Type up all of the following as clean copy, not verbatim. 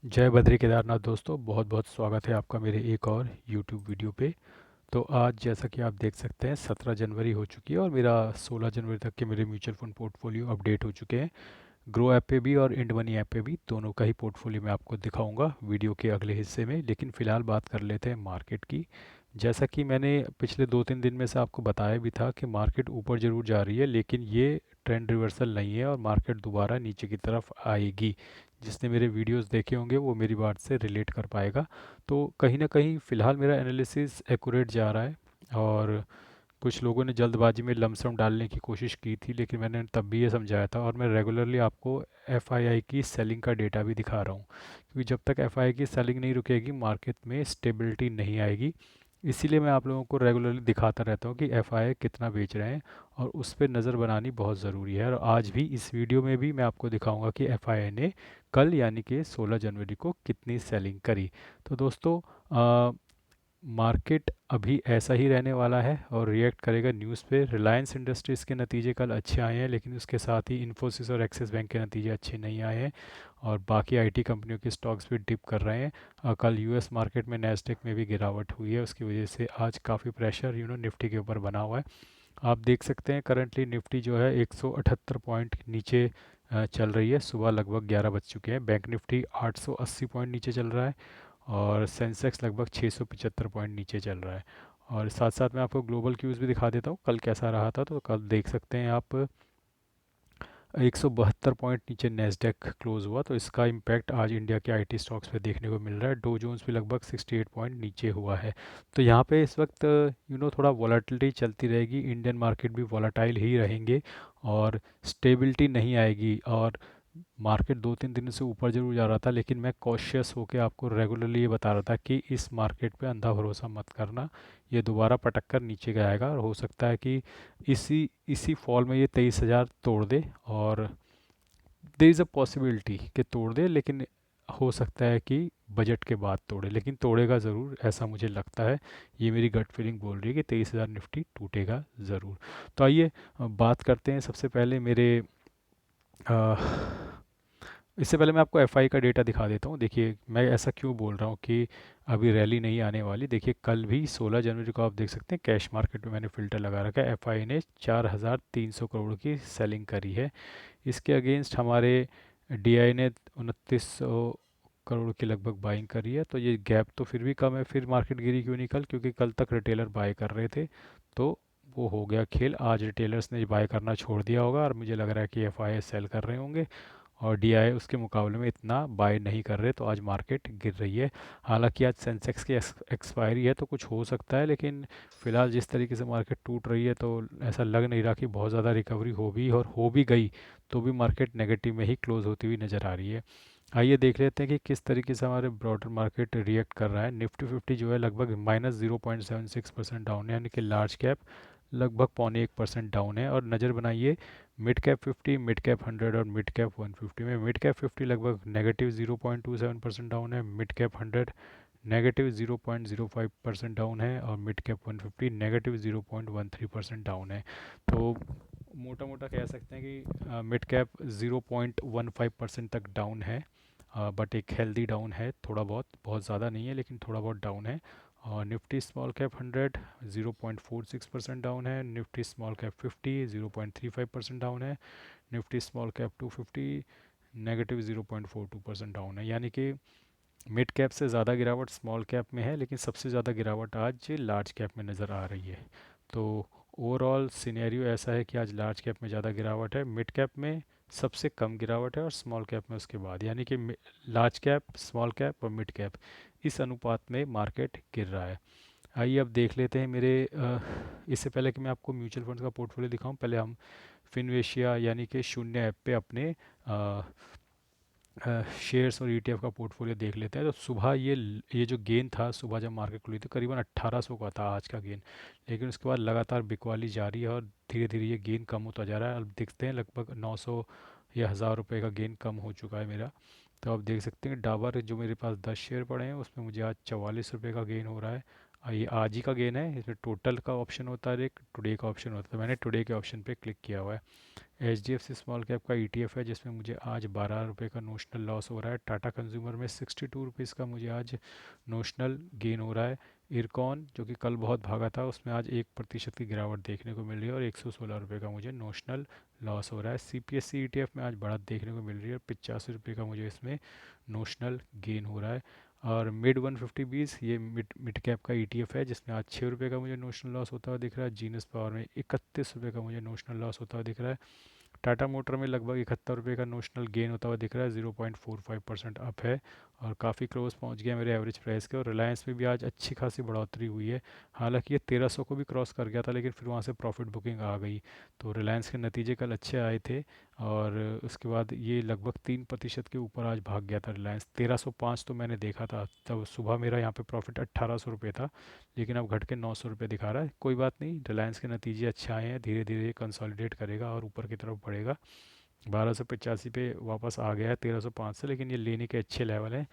जय बद्री केदारनाथ दोस्तों, बहुत बहुत स्वागत है आपका मेरे एक और YouTube वीडियो पे। तो आज जैसा कि आप देख सकते हैं 17 जनवरी हो चुकी है और मेरा 16 जनवरी तक के मेरे म्यूचुअल फंड पोर्टफोलियो अपडेट हो चुके हैं। ग्रो ऐप पे भी और इंड मनी ऐप पे भी, दोनों का ही पोर्टफोलियो मैं आपको दिखाऊंगा वीडियो के अगले हिस्से में। लेकिन फ़िलहाल बात कर लेते हैं मार्केट की। जैसा कि मैंने पिछले 2-3 दिन में से आपको बताया भी था कि मार्केट ऊपर ज़रूर जा रही है, लेकिन ये ट्रेंड रिवर्सल नहीं है और मार्केट दोबारा नीचे की तरफ आएगी। जिसने मेरे वीडियोस देखे होंगे वो मेरी बात से रिलेट कर पाएगा। तो कहीं ना कहीं फ़िलहाल मेरा एनालिसिस एक्यूरेट जा रहा है। और कुछ लोगों ने जल्दबाजी में लमसम डालने की कोशिश की थी, लेकिन मैंने तब भी ये समझाया था और मैं रेगुलरली आपको एफआईआई की सेलिंग का डेटा भी दिखा रहा हूँ, क्योंकि जब तक एफआईआई की सेलिंग नहीं रुकेगी मार्केट में स्टेबिलिटी नहीं आएगी। इसीलिए मैं आप लोगों को रेगुलरली दिखाता रहता हूँ कि एफआईआई कितना बेच रहे हैं और उस पर नज़र बनानी बहुत ज़रूरी है। और आज भी इस वीडियो में भी मैं आपको दिखाऊंगा कि एफआईआई ने कल यानी कि 16 जनवरी को कितनी सेलिंग करी। तो दोस्तों, मार्केट अभी ऐसा ही रहने वाला है और रिएक्ट करेगा न्यूज़ पे। रिलायंस इंडस्ट्रीज़ के नतीजे कल अच्छे आए हैं, लेकिन उसके साथ ही इन्फोसिस और एक्सिस बैंक के नतीजे अच्छे नहीं आए हैं और बाकी आईटी कंपनियों के स्टॉक्स भी डिप कर रहे हैं। कल यूएस मार्केट में नैस्डैक में भी गिरावट हुई है, उसकी वजह से आज काफ़ी प्रेशर निफ्टी के ऊपर बना हुआ है। आप देख सकते हैं करंटली निफ्टी जो है 178 पॉइंट नीचे चल रही है। सुबह लगभग 11 बज चुके हैं। बैंक निफ्टी 880 पॉइंट नीचे चल रहा है और सेंसेक्स लगभग 675 पॉइंट नीचे चल रहा है। और साथ साथ मैं आपको ग्लोबल क्यूज़ भी दिखा देता हूँ कल कैसा रहा था। तो कल देख सकते हैं आप 172 पॉइंट नीचे नेस्डेक क्लोज हुआ, तो इसका इम्पैक्ट आज इंडिया के आईटी स्टॉक्स पे देखने को मिल रहा है। डो जोन्स भी लगभग 68 पॉइंट नीचे हुआ है। तो यहाँ पे इस वक्त थोड़ा वॉलेटिलिटी चलती रहेगी, इंडियन मार्केट भी वॉलेटाइल ही रहेंगे और स्टेबिलिटी नहीं आएगी। और मार्केट 2-3 दिन से ऊपर जरूर जा रहा था, लेकिन मैं कॉशियस होकर आपको रेगुलरली ये बता रहा था कि इस मार्केट पे अंधा भरोसा मत करना। ये दोबारा पटक कर नीचे गया और हो सकता है कि इसी इसी फॉल में ये 23,000 तोड़ दे। और देर इज़ अ पॉसिबिलिटी कि तोड़ दे, लेकिन हो सकता है कि बजट के बाद तोड़े, लेकिन तोड़ेगा ज़रूर ऐसा मुझे लगता है। ये मेरी गट फीलिंग बोल रही है कि 23,000 निफ्टी टूटेगा ज़रूर। तो आइए बात करते हैं सबसे पहले मेरे अ, इससे पहले मैं आपको एफआई का डेटा दिखा देता हूँ। देखिए मैं ऐसा क्यों बोल रहा हूँ कि अभी रैली नहीं आने वाली। देखिए कल भी 16 जनवरी को आप देख सकते हैं कैश मार्केट में मैंने फ़िल्टर लगा रखा है। एफआई ने 4,300 करोड़ की सेलिंग करी है। इसके अगेंस्ट हमारे डीआई ने 2,900 करोड़ की लगभग बाइंग करी है। तो ये गैप तो फिर भी कम है। फिर मार्केट गिरी क्यों नहीं कल? क्योंकि कल तक रिटेलर बाय कर रहे थे। तो वो हो गया खेल। आज रिटेलर्स ने बाय करना छोड़ दिया होगा और मुझे लग रहा है कि एफआई सेल कर रहे होंगे और डीआई उसके मुकाबले में इतना बाय नहीं कर रहे, तो आज मार्केट गिर रही है। हालांकि आज सेंसेक्स की एक्सपायरी है तो कुछ हो सकता है, लेकिन फ़िलहाल जिस तरीके से मार्केट टूट रही है तो ऐसा लग नहीं रहा कि बहुत ज़्यादा रिकवरी हो भी, और हो भी गई तो भी मार्केट नेगेटिव में ही क्लोज होती हुई नज़र आ रही है। आइए देख लेते हैं कि किस तरीके से हमारे ब्रॉडर मार्केट रिएक्ट कर रहा है। निफ्टी फिफ्टी जो है लगभग -0.76% डाउन है, यानी कि लार्ज कैप लगभग 0.25% डाउन है। और नज़र बनाइए मिड कैप 50, मिड कैप 100 और मिड कैप 150 में। मिड कैप 50 लगभग -0.27% डाउन है, मिड कैप 100 -0.05% डाउन है और मिड कैप 150 -0.13% डाउन है। तो मोटा मोटा कह सकते हैं कि मिड कैप 0.15% तक डाउन है, बट एक हेल्दी डाउन है। थोड़ा बहुत, बहुत ज़्यादा नहीं है लेकिन थोड़ा बहुत डाउन है। और निफ्टी स्मॉल कैप 100 0.46% डाउन है, निफ्टी स्मॉल कैप 50 0.35% डाउन है, निफ्टी स्मॉल कैप 250 -0.42% डाउन है। यानी कि मिड कैप से ज़्यादा गिरावट स्मॉल कैप में है, लेकिन सबसे ज़्यादा गिरावट आज लार्ज कैप में नज़र आ रही है। तो ओवरऑल सिनेरियो ऐसा है कि आज लार्ज कैप में ज़्यादा गिरावट है, मिड कैप में सबसे कम गिरावट है और स्मॉल कैप में उसके बाद, यानी कि लार्ज कैप, स्मॉल कैप और मिड कैप इस अनुपात में मार्केट गिर रहा है। आइए अब देख लेते हैं मेरे इससे पहले कि मैं आपको म्यूचुअल फंड्स का पोर्टफोलियो दिखाऊं, पहले हम फिनवेशिया यानी कि शून्य ऐप पे अपने शेयर्स और ईटीएफ का पोर्टफोलियो देख लेते हैं। तो सुबह ये जो गेन था, सुबह जब मार्केट खुली थी करीबन 1800 का था आज का गेन, लेकिन उसके बाद लगातार बिकवाली जारी है और धीरे धीरे ये गेन कम होता जा रहा है। अब देखते हैं लगभग 900 या 1000 रुपये का गेन कम हो चुका है मेरा। तो आप देख सकते हैं डाबर जो मेरे पास 10 शेयर पड़े हैं उसमें मुझे आज 44 रुपये का गेन हो रहा है। ये आज ही का गेन है, इसमें टोटल का ऑप्शन होता है, एक टुडे का ऑप्शन होता है, मैंने टुडे के ऑप्शन पे क्लिक किया हुआ है। HDFC स्मॉल कैप का ETF है जिसमें मुझे आज 12 रुपये का नोशनल लॉस हो रहा है। टाटा कंज्यूमर में 62 रुपीज़ का मुझे आज नोशनल गेन हो रहा है। इरकॉन जो कि कल बहुत भागा था उसमें आज 1% की गिरावट देखने को मिल रही है और 116 रुपये का मुझे नोशनल लॉस हो रहा है। CPSE ETF में आज बढ़त देखने को मिल रही है, 85 रुपये का मुझे इसमें नोशनल गेन हो रहा है। और मिड 150 20 ये मिड कैप का ETF है जिसमें आज 6 रुपये का मुझे नोशनल लॉस होता हुआ दिख रहा है। जीनस पावर में 31 रुपये का मुझे नोशनल लॉस होता हुआ दिख रहा है। टाटा मोटर में लगभग 71 रुपये का नोशनल गेन होता हुआ दिख रहा है, 0.45% अप है और काफ़ी क्लोज पहुंच गया मेरे एवरेज प्राइस के। और रिलायंस में भी आज अच्छी खासी बढ़ोतरी हुई है, हालांकि ये 1300 को भी क्रॉस कर गया था लेकिन फिर वहाँ से प्रॉफिट बुकिंग आ गई। तो रिलायंस के नतीजे कल अच्छे आए थे और उसके बाद ये लगभग 3% के ऊपर आज भाग गया था रिलायंस। 1305 तो मैंने देखा था तब सुबह, मेरा यहाँ पे प्रॉफिट 1800 रुपये था, लेकिन अब घट के 900 रुपये दिखा रहा है। कोई बात नहीं, रिलायंस के नतीजे अच्छे आए हैं, धीरे धीरे कंसोलिडेट करेगा और ऊपर की तरफ बढ़ेगा। 1285 पे वापस आ गया है 1305 से, लेकिन ये लेने के अच्छे लेवल हैं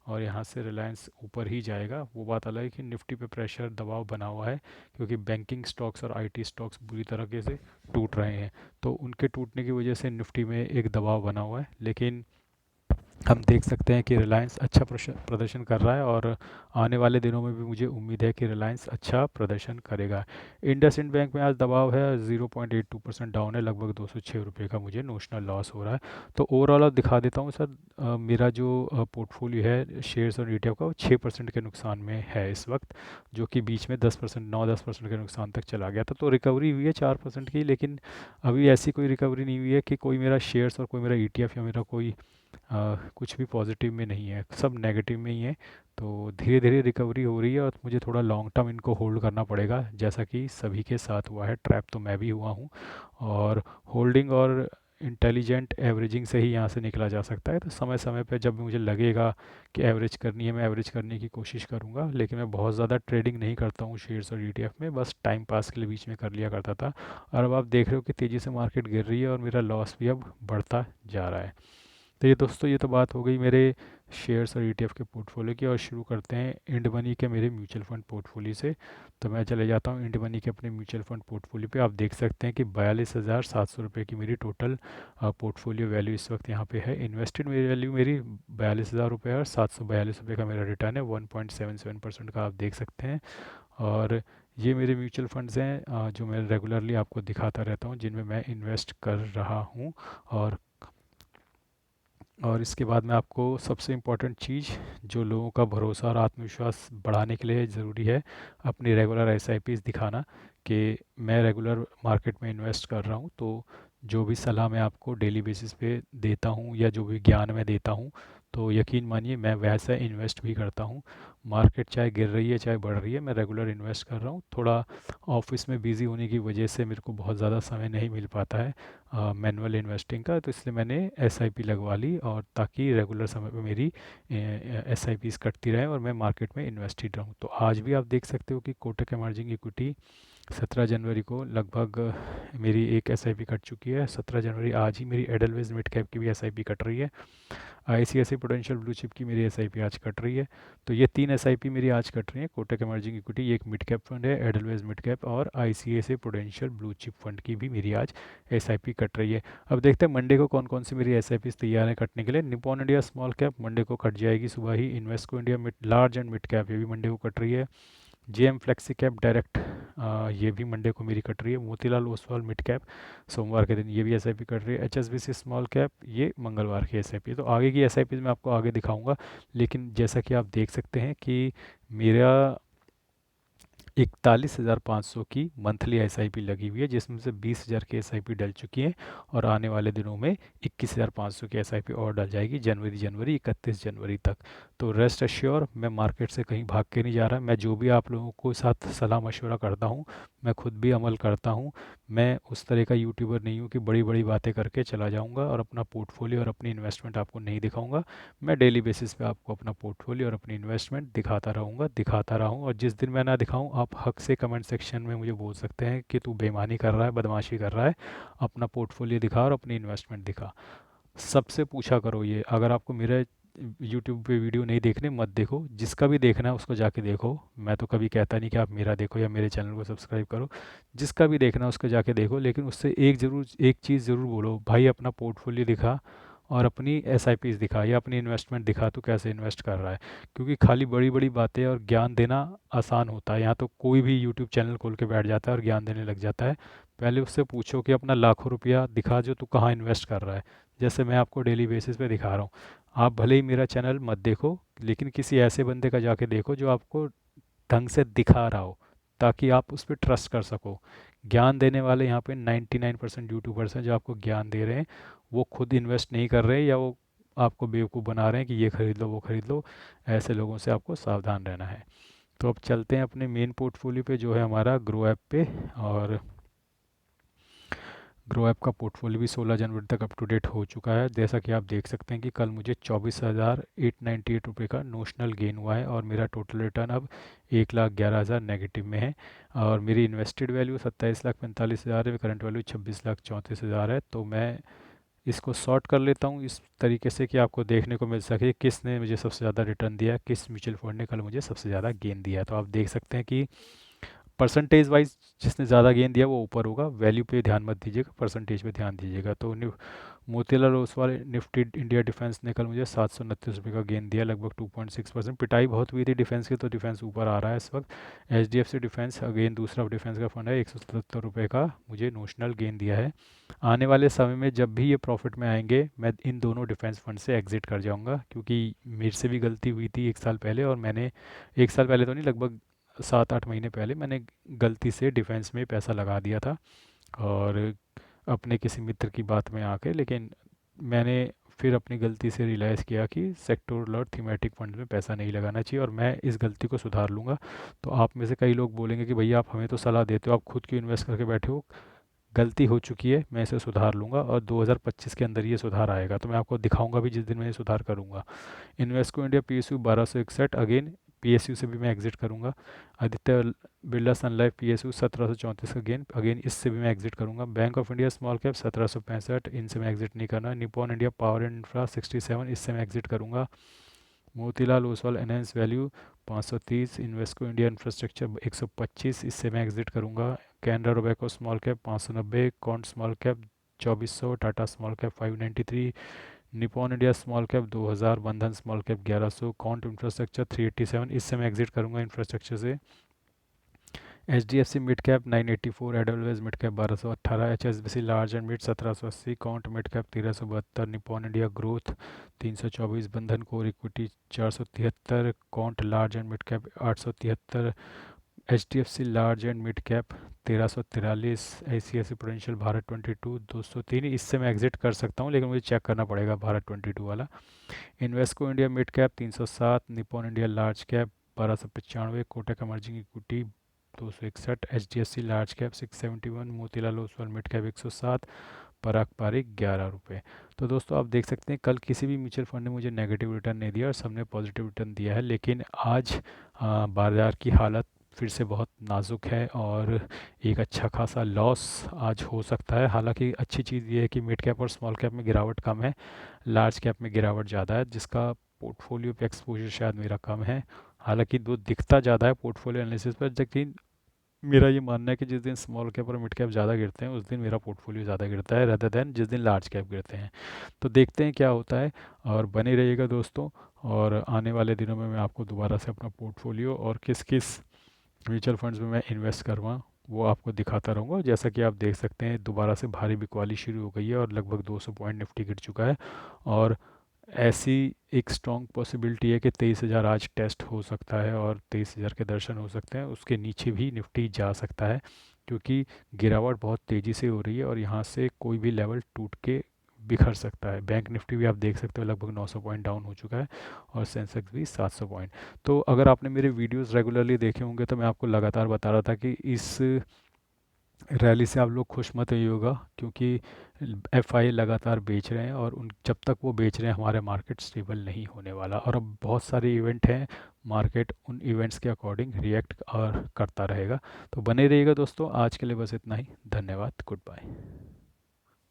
और यहाँ से रिलायंस ऊपर ही जाएगा। वो बात अलग है कि निफ्टी पे प्रेशर दबाव बना हुआ है क्योंकि बैंकिंग स्टॉक्स और IT स्टॉक्स बुरी तरीके से टूट रहे हैं, तो उनके टूटने की वजह से निफ्टी में एक दबाव बना हुआ है। लेकिन हम देख सकते हैं कि रिलायंस अच्छा प्रदर्शन कर रहा है और आने वाले दिनों में भी मुझे उम्मीद है कि रिलायंस अच्छा प्रदर्शन करेगा। इंडसइंड बैंक में आज दबाव है, 0.82% डाउन है, लगभग 206 रुपये का मुझे नोशनल लॉस हो रहा है। तो ओवरऑल अब दिखा देता हूँ सर, मेरा जो पोर्टफोलियो है शेयर्स और ETF का वो 6% के नुकसान में है इस वक्त, जो कि बीच में 10% 9-10% के नुकसान तक चला गया था। तो रिकवरी हुई है 4% की, लेकिन अभी ऐसी कोई रिकवरी नहीं हुई है कि कोई मेरा शेयर्स और कोई मेरा ETF या मेरा कोई कुछ भी पॉजिटिव में नहीं है, सब नेगेटिव में ही है। तो धीरे धीरे रिकवरी हो रही है और मुझे थोड़ा लॉन्ग टर्म इनको होल्ड करना पड़ेगा, जैसा कि सभी के साथ हुआ है, ट्रैप तो मैं भी हुआ हूँ। और होल्डिंग और इंटेलिजेंट एवरेजिंग से ही यहाँ से निकला जा सकता है। तो समय समय पे जब मुझे लगेगा कि एवरेज करनी है, मैं एवरेज करने की कोशिश करूँगा, लेकिन मैं बहुत ज़्यादा ट्रेडिंग नहीं करता हूँ शेयर्स और ETF में, बस टाइम पास के लिए बीच में कर लिया करता था। और अब आप देख रहे हो कि तेज़ी से मार्केट गिर रही है और मेरा लॉस भी अब बढ़ता जा रहा है। तो ये दोस्तों, ये तो बात हो गई मेरे शेयर्स और ETF के पोर्टफोलियो की। और शुरू करते हैं इंड मनी के मेरे म्यूचुअल फंड पोर्टफोलियो से। तो मैं चले जाता हूँ इंड मनी के अपने म्यूचुअल फंड पोर्टफोलियो पे। आप देख सकते हैं कि 42,700 रुपये की मेरी टोटल पोर्टफोलियो वैल्यू इस वक्त यहाँ पे है। इन्वेस्टेड मेरी वैल्यू मेरी 42,000 रुपये है और 742 रुपये का मेरा रिटर्न है, 1.77% का आप देख सकते हैं। और ये मेरे म्यूचुअल फंड्स हैं जो मैं रेगुलरली आपको दिखाता रहता हूँ, जिनमें मैं इन्वेस्ट कर रहा हूँ। और इसके बाद में आपको सबसे इम्पोर्टेंट चीज़ जो लोगों का भरोसा और आत्मविश्वास बढ़ाने के लिए ज़रूरी है, अपनी रेगुलर SIPs दिखाना कि मैं रेगुलर मार्केट में इन्वेस्ट कर रहा हूँ। तो जो भी सलाह मैं आपको डेली बेसिस पे देता हूँ या जो भी ज्ञान मैं देता हूँ, तो यकीन मानिए मैं वैसा इन्वेस्ट भी करता हूँ। मार्केट चाहे गिर रही है चाहे बढ़ रही है, मैं रेगुलर इन्वेस्ट कर रहा हूँ। थोड़ा ऑफिस में बिज़ी होने की वजह से मेरे को बहुत ज़्यादा समय नहीं मिल पाता है मैनुअल इन्वेस्टिंग का, तो इसलिए मैंने SIP लगवा ली और ताकि रेगुलर समय पे मेरी SIPs कटती रहें और मैं मार्केट में इन्वेस्टेड रहूं। तो आज भी आप देख सकते हो कि कोटक इमर्जिंग इक्विटी 17 जनवरी को लगभग मेरी एक SIP कट चुकी है। 17 जनवरी आज ही मेरी एडलवेज मिड कैप की भी SIP कट रही है। ICICI प्रूडेंशियल ब्लू चिप की मेरी SIP आज कट रही है। तो ये 3 SIP मेरी आज कट रही है। कोटक इमर्जिंग इक्विटी, ये एक मिड कैप फंड है, एडलवेज मिड कैप, और ICICI prudential blue chip fund की भी मेरी आज SIP कट रही है। अब देखते हैं मंडे को कौन कौन सी मेरी SIPs तैयार है कटने के लिए। Nippon India small cap Monday को कट जाएगी सुबह ही। Invesco India mid large and mid cap, ये भी मंडे को कट रही है। JM फ्लेक्सी कैप डायरेक्ट, ये भी मंडे को मेरी कट रही है। मोतीलाल ओसवाल मिड कैप सोमवार के दिन ये भी SIP कट रही है। HSBC स्मॉल कैप ये मंगलवार की SIP है। तो आगे की SIPs मैं आपको आगे दिखाऊंगा, लेकिन जैसा कि आप देख सकते हैं कि मेरा 41,500 की मंथली SIP लगी हुई है, जिसमें से 20,000 की SIP डल चुकी है और आने वाले दिनों में 21,500 की SIP और डल जाएगी जनवरी 31 जनवरी तक। तो रेस्ट अश्योर, मैं मार्केट से कहीं भाग के नहीं जा रहा। मैं जो भी आप लोगों को साथ सलाह मशवरा करता हूँ, मैं खुद भी अमल करता हूँ। मैं उस तरह का यूट्यूबर नहीं हूँ कि बड़ी बड़ी बातें करके चला जाऊँगा और अपना पोर्टफोलियो और अपनी इन्वेस्टमेंट आपको नहीं दिखाऊँगा। मैं डेली बेसिस पे आपको अपना पोर्टफोलियो और अपनी इन्वेस्टमेंट दिखाता रहूँगा, दिखाता रहूँ। और जिस दिन मैं ना दिखाऊँ, आप हक से कमेंट सेक्शन में मुझे बोल सकते हैं कि तू बेईमानी कर रहा है, बदमाशी कर रहा है, अपना पोर्टफोलियो दिखा और अपनी इन्वेस्टमेंट दिखा। सबसे पूछा करो ये। अगर आपको मेरे यूट्यूब पे वीडियो नहीं देखने मत देखो, जिसका भी देखना है उसको जाके देखो। मैं तो कभी कहता नहीं कि आप मेरा देखो या मेरे चैनल को सब्सक्राइब करो। जिसका भी देखना है उसको जाके देखो, लेकिन उससे एक चीज़ ज़रूर बोलो, भाई अपना पोर्टफोलियो दिखा और अपनी एसआईपीज़ दिखा या अपनी इन्वेस्टमेंट दिखा, तो कैसे इन्वेस्ट कर रहा है। क्योंकि खाली बड़ी बड़ी बातें और ज्ञान देना आसान होता है, यहाँ तो कोई भी यूट्यूब चैनल खोल के बैठ जाता है और ज्ञान देने लग जाता है। पहले उससे पूछो कि अपना लाखों रुपया दिखा जो तू कहाँ इन्वेस्ट कर रहा है। जैसे मैं आपको डेली बेसिस पे दिखा रहा हूँ। आप भले ही मेरा चैनल मत देखो, लेकिन किसी ऐसे बंदे का जाके देखो जो आपको ढंग से दिखा रहा हो, ताकि आप उस पर ट्रस्ट कर सको। ज्ञान देने वाले यहाँ पे 99% यूट्यूबर्स हैं जो आपको ज्ञान दे रहे हैं, वो खुद इन्वेस्ट नहीं कर रहे, या वो आपको बेवकूफ़ बना रहे हैं कि ये खरीद लो वो खरीद लो। ऐसे लोगों से आपको सावधान रहना है। तो अब चलते हैं अपने मेन पोर्टफोलियो पे, जो है हमारा ग्रो ऐप पे। और ग्रो ऐप का पोर्टफोलियो भी 16 जनवरी तक अप टू डेट हो चुका है। जैसा कि आप देख सकते हैं कि कल मुझे 24,898 रुपये का नोशनल गेन हुआ है, और मेरा टोटल रिटर्न अब 1,11,000 नेगेटिव में है। और मेरी इन्वेस्टेड वैल्यू 27,45,000 है, करंट वैल्यू 26,34,000 है। तो मैं इसको सॉर्ट कर लेता हूँ इस तरीके से कि आपको देखने को मिल सके किसने मुझे सबसे ज़्यादा रिटर्न दिया, किस म्यूचुअल फंड ने कल मुझे सबसे ज़्यादा गेन दिया। तो आप देख सकते हैं कि परसेंटेज वाइज जिसने ज़्यादा गेन दिया वो ऊपर होगा। वैल्यू पे ध्यान मत दीजिएगा, परसेंटेज पे ध्यान दीजिएगा। तो Motilal Oswal Nifty India defence ने कल मुझे 729 रुपये का गेन दिया, लगभग 2.6%। पिटाई बहुत हुई थी डिफेंस की, तो डिफेंस ऊपर आ रहा है इस वक्त। एचडीएफसी डिफेंस अगेन दूसरा डिफेंस का फंड है, 177 रुपये का मुझे नोशनल गेन दिया है। आने वाले समय में जब भी ये प्रॉफिट में आएंगे, मैं इन दोनों डिफेंस फंड से एग्जिट कर जाऊंगा, क्योंकि मेरे से भी गलती हुई थी 1 साल पहले, और मैंने 1 साल पहले तो नहीं, लगभग 7-8 महीने पहले मैंने गलती से डिफेंस में पैसा लगा दिया था, और अपने किसी मित्र की बात में आके। लेकिन मैंने फिर अपनी गलती से रियलाइज़ किया कि सेक्टोरल और थीमेटिक फंड में पैसा नहीं लगाना चाहिए, और मैं इस गलती को सुधार लूँगा। तो आप में से कई लोग बोलेंगे कि भैया आप हमें तो सलाह देते हो, आप खुद क्यों इन्वेस्ट करके बैठे हो। गलती हो चुकी है, मैं इसे सुधार लूँगा, और 2025 के अंदर ये सुधार आएगा। तो मैं आपको दिखाऊंगा भी जिस दिन मैं ये सुधार करूँगा। Invesco India PSU 1261, again PSU से भी मैं एग्जिट करूँगा। आदित्य बिरला सन लाइफ पीएसयू 1734 का गेन, अगेन इससे भी मैं एग्जिट करूँगा। Bank of India small cap 1765, इनसे मैं एग्जिट नहीं करना। Nippon India power and infra 67, इससे मैं एग्जिट करूँगा। Motilal Oswal enhance value 530, Invesco India infrastructure 125, इससे मैं एग्जिट करूँगा। Canara Robeco small cap 590, can't small cap 2400, Tata small cap 593, Nippon India small cap 2000, बंधन स्मॉल कैप 1100, कॉन्ट इंफ्रास्ट्रक्चर 387, इससे मैं एग्जिट करूँगा इंफ्रास्ट्रक्चर से। H D F C mid cap 984, Edelweiss mid cap 1218, H S B C large and mid 1780, Quant mid cap 1372, Nippon India growth 324, Bandhan core equity 473, Quant large and mid cap 873, H D F C large and mid cap 1343, I C I C Prudential Bharat 22 203, इससे मैं exit कर सकता हूँ, लेकिन मुझे check करना पड़ेगा भारत 22 वाला। Invesco India mid cap 307, Nippon India large cap 1295, Kotak emerging equity 261, H D F C large cap 671, Motilal Oswal mid cap 107, Parag Parikh 11 रुपये। तो दोस्तों आप देख सकते हैं कल किसी भी म्यूचुअल फंड ने मुझे नेगेटिव रिटर्न नहीं दिया, और सबने पॉजिटिव रिटर्न दिया है। लेकिन आज बाजार की हालत फिर से बहुत नाजुक है, और एक अच्छा खासा लॉस आज हो सकता है। हालांकि अच्छी चीज़ ये है कि मिड कैप और स्मॉल कैप में गिरावट कम है, लार्ज कैप में गिरावट ज़्यादा है, जिसका पोर्टफोलियो पे एक्सपोजर शायद मेरा कम है। हालांकि दो दिखता ज़्यादा है पोर्टफोलियो एनालिसिस पर, लेकिन मेरा ये मानना है कि जिस दिन स्मॉल कैप और मिड कैप ज़्यादा गिरते हैं, उस दिन मेरा पोर्टफोलियो ज़्यादा गिरता है, रदर देन जिस दिन लार्ज कैप गिरते हैं। तो देखते हैं क्या होता है, और बने रहिएगा दोस्तों। और आने वाले दिनों में मैं आपको दोबारा से अपना पोर्टफोलियो और किस किस म्यूचुअल फंड्स में मैं इन्वेस्ट करवाऊँ वो आपको दिखाता रहूँगा। जैसा कि आप देख सकते हैं दोबारा से भारी बिकवाली शुरू हो गई है, और लगभग 200 पॉइंट निफ्टी गिर चुका है। और ऐसी एक स्ट्रॉन्ग पॉसिबिलिटी है कि 23,000 आज टेस्ट हो सकता है, और 23,000 के दर्शन हो सकते हैं। उसके नीचे भी निफ्टी जा सकता है, क्योंकि गिरावट बहुत तेज़ी से हो रही है, और यहाँ से कोई भी लेवल टूट के बिखर सकता है। बैंक निफ्टी भी आप देख सकते हो लगभग 900 पॉइंट डाउन हो चुका है, और सेंसेक्स भी 700 पॉइंट। तो अगर आपने मेरे वीडियोस रेगुलरली देखे होंगे, तो मैं आपको लगातार बता रहा था कि इस रैली से आप लोग खुश मत होइएगा, क्योंकि एफआई लगातार बेच रहे हैं, और उन जब तक वो बेच रहे हैं हमारे मार्केट स्टेबल नहीं होने वाला। और अब बहुत सारे इवेंट हैं, मार्केट उन इवेंट्स के अकॉर्डिंग रिएक्ट और करता रहेगा। तो बने रहिएगा दोस्तों, आज के लिए बस इतना ही। धन्यवाद, गुड बाय।